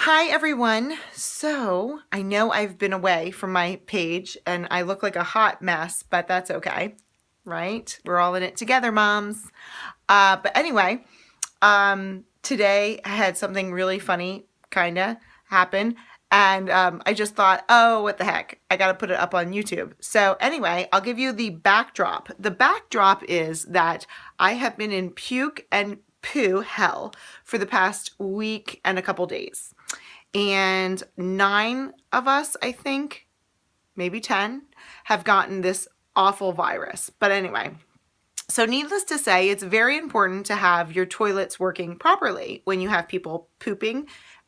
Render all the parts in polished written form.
Hi, everyone. So I know I've been away from my page and I look like a hot mess, but that's okay, right? We're all in it together, moms. But anyway, today I had something really funny kind of happen. And I just thought, oh, what the heck? I got to put it up on YouTube. So anyway, I'll give you the backdrop. The backdrop is that I have been in puke and poo hell for the past week and a couple days. And 9 of us, I think, maybe 10, have gotten this awful virus. But anyway, so needless to say, it's very important to have your toilets working properly when you have people pooping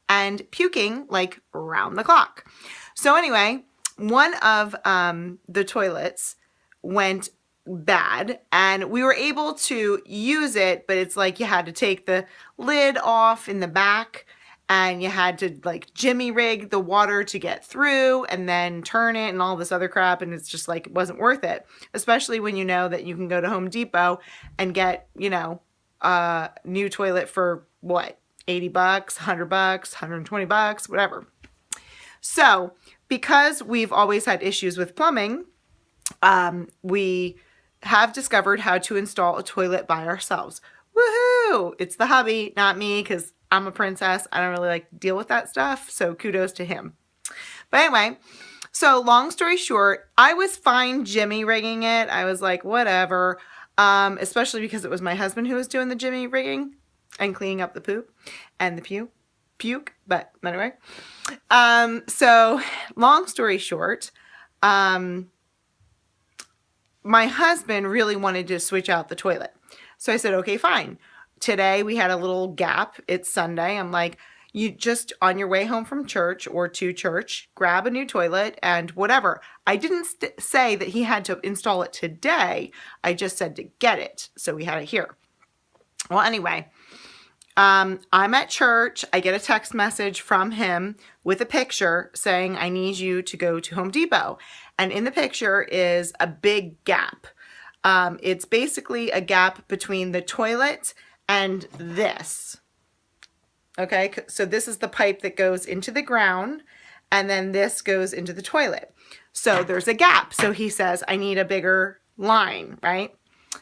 and puking like round the clock. So anyway, one of the toilets went bad and we were able to use it, but it's like you had to take the lid off in the back and you had to like jimmy rig the water to get through and then turn it and all this other crap. And it's just like, it wasn't worth it, especially when you know that you can go to Home Depot and get, a new toilet for what, $80, $100, $120, whatever. So because we've always had issues with plumbing, we have discovered how to install a toilet by ourselves. Woohoo! It's the hubby, not me, because I'm a princess. I don't really like to deal with that stuff, so kudos to him. But anyway, so long story short, I was fine jimmy rigging it. I was like, whatever, especially because it was my husband who was doing the jimmy rigging and cleaning up the poop and the puke. But anyway, so long story short, my husband really wanted to switch out the toilet. So I said, okay, fine. Today we had a little gap. It's Sunday. I'm like, you just on your way home from church or to church, grab a new toilet and whatever. I didn't say that he had to install it today. I just said to get it. So we had it here. Well, anyway, I'm at church. I get a text message from him with a picture saying, I need you to go to Home Depot. And in the picture is a big gap. It's basically a gap between the toilet and this. Okay, so this is the pipe that goes into the ground, and then this goes into the toilet. So there's a gap. So he says, I need a bigger line, right?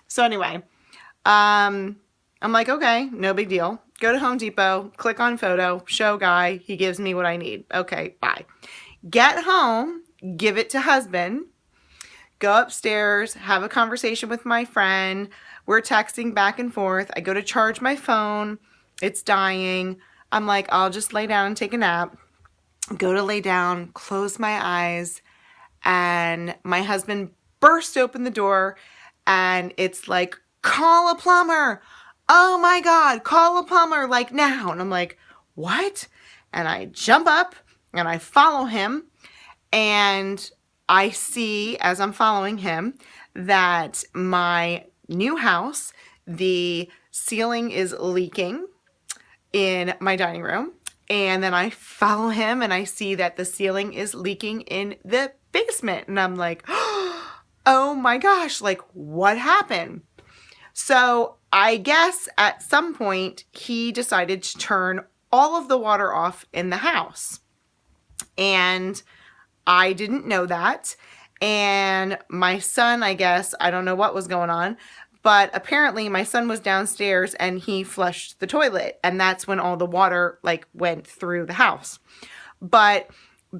So anyway, I'm like, okay, no big deal. Go to Home Depot, click on photo, show guy. He gives me what I need. Okay, bye. Get home, give it to husband, go upstairs, have a conversation with my friend. We're texting back and forth. I go to charge my phone. It's dying. I'm like, I'll just lay down and take a nap. Go to lay down, close my eyes, and my husband burst open the door, and it's like, call a plumber. Oh my God, call a plumber, like now. And I'm like, what? And I jump up and I follow him, and I see as I'm following him that my new house, the ceiling is leaking in my dining room. And then I follow him and I see that the ceiling is leaking in the basement. And I'm like, oh my gosh, like what happened? So I guess at some point he decided to turn all of the water off in the house. And I didn't know that. And my son, I guess, I don't know what was going on, but apparently my son was downstairs and he flushed the toilet. And that's when all the water like went through the house. But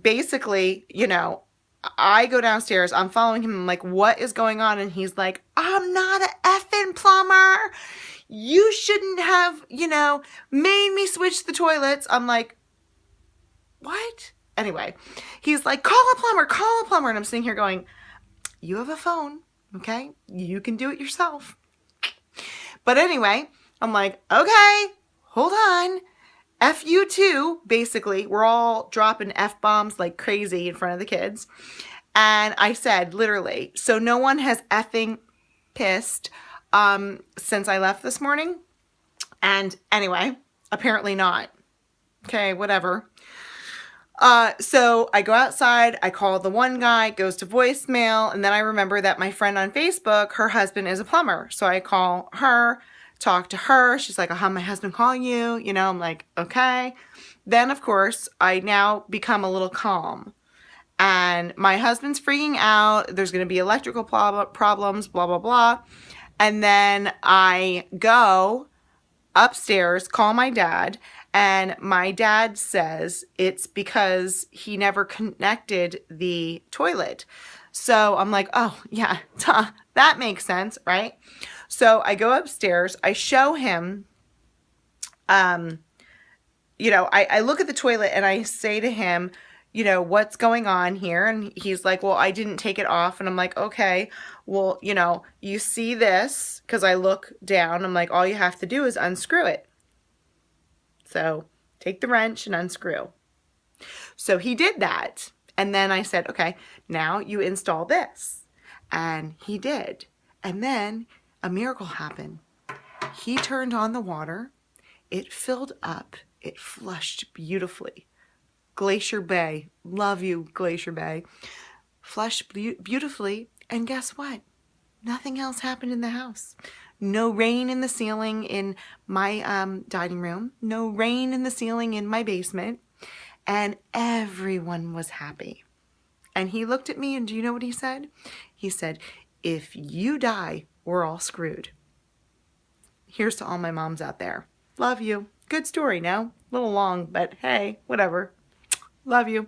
basically, I go downstairs, I'm following him, I'm like, what is going on? And he's like, I'm not an effing plumber. You shouldn't have, made me switch the toilets. I'm like, what? Anyway, he's like, call a plumber. And I'm sitting here going, you have a phone, okay? You can do it yourself. But anyway, I'm like, okay, hold on. F you too, basically. We're all dropping F-bombs like crazy in front of the kids. And I said, literally, so no one has effing pissed since I left this morning? And anyway, apparently not. Okay, whatever. So I go outside, I call the one guy, goes to voicemail, and then I remember that my friend on Facebook, her husband is a plumber. So I call her talk to her. She's like, my husband calling you. You know, I'm like, okay. Then, of course, I now become a little calm. And my husband's freaking out. There's going to be electrical problems, blah, blah, blah. And then I go upstairs, call my dad, and my dad says it's because he never connected the toilet. So I'm like, oh, yeah, that makes sense, right? So I go upstairs, I show him, you know, I look at the toilet and I say to him, you know, what's going on here? And he's like, well, I didn't take it off. And I'm like, okay, well, you know, you see this? Because I look down, I'm like, all you have to do is unscrew it. So take the wrench and unscrew. So he did that. And then I said, okay, now you install this. And he did. And then a miracle happened. He turned on the water. It filled up. It flushed beautifully. Glacier Bay. Love you, Glacier Bay. Flushed beautifully. And guess what? Nothing else happened in the house. No rain in the ceiling in my dining room. No rain in the ceiling in my basement. And everyone was happy. And he looked at me and do you know what he said? He said, if you die, we're all screwed. Here's to all my moms out there. Love you. Good story, no? A little long, but hey, whatever. Love you.